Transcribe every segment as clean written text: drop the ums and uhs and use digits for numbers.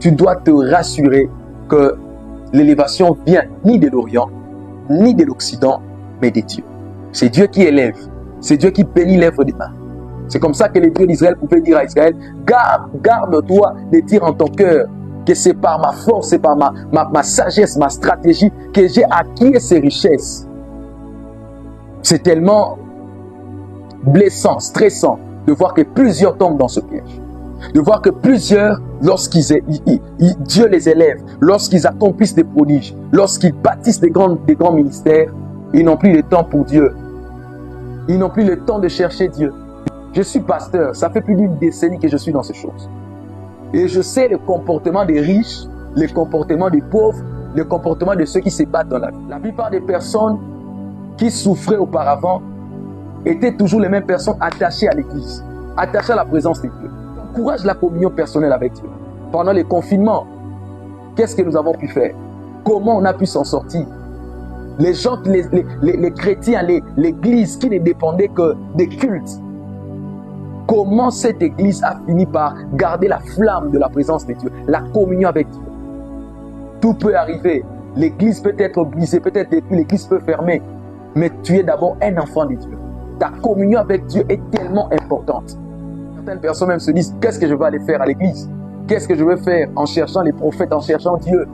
tu dois te rassurer que l'élévation vient ni de l'Orient, ni de l'Occident, mais de Dieu. C'est Dieu qui élève. C'est Dieu qui bénit l'œuvre des mains. C'est comme ça que les dieux d'Israël pouvaient dire à Israël, garde-toi de dire en ton cœur que c'est par ma force, c'est par ma sagesse, ma stratégie que j'ai acquis ces richesses. C'est tellement blessant, stressant de voir que plusieurs tombent dans ce piège. De voir que plusieurs, Dieu les élève, lorsqu'ils accomplissent des prodiges, lorsqu'ils bâtissent des grands ministères, ils n'ont plus le temps pour Dieu. Ils n'ont plus le temps de chercher Dieu. Je suis pasteur, ça fait plus d'une décennie que je suis dans ces choses. Et je sais le comportement des riches, le comportement des pauvres, le comportement de ceux qui se battent dans la vie. La plupart des personnes qui souffraient auparavant étaient toujours les mêmes personnes attachées à l'église, attachées à la présence de Dieu. Encourage la communion personnelle avec Dieu. Pendant les confinements, qu'est-ce que nous avons pu faire? Comment on a pu s'en sortir? Les gens, les chrétiens, l'église qui ne dépendait que des cultes. Comment cette église a fini par garder la flamme de la présence de Dieu, la communion avec Dieu? Tout peut arriver. L'église peut être brisée, peut-être détruite, l'église peut fermer. Mais tu es d'abord un enfant de Dieu. Ta communion avec Dieu est tellement importante. Certaines personnes même se disent, qu'est-ce que je vais aller faire à l'église? Qu'est-ce que je vais faire en cherchant les prophètes, en cherchant Dieu?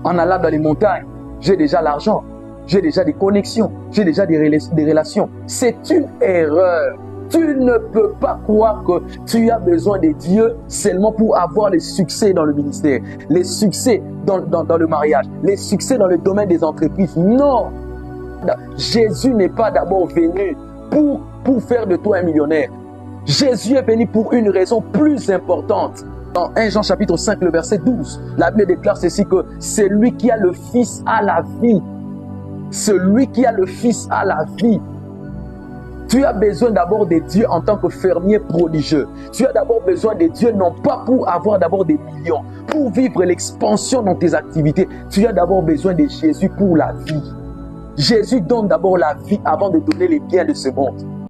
En allant dans les montagnes, j'ai déjà l'argent, j'ai déjà des connexions, j'ai déjà des relations. C'est une erreur. Tu ne peux pas croire que tu as besoin de Dieu seulement pour avoir les succès dans le ministère, les succès dans le mariage, les succès dans le domaine des entreprises. Non! Jésus n'est pas d'abord venu pour faire de toi un millionnaire. Jésus est venu pour une raison plus importante. Dans 1 Jean chapitre 5, le verset 12, la Bible déclare ceci que celui qui a le Fils a la vie. Celui qui a le Fils a la vie. Tu as besoin d'abord de Dieu en tant que fermier prodigieux. Tu as d'abord besoin de Dieu non pas pour avoir d'abord des millions, pour vivre l'expansion dans tes activités. Tu as d'abord besoin de Jésus pour la vie. Jésus donne d'abord la vie avant de donner les biens de ce monde.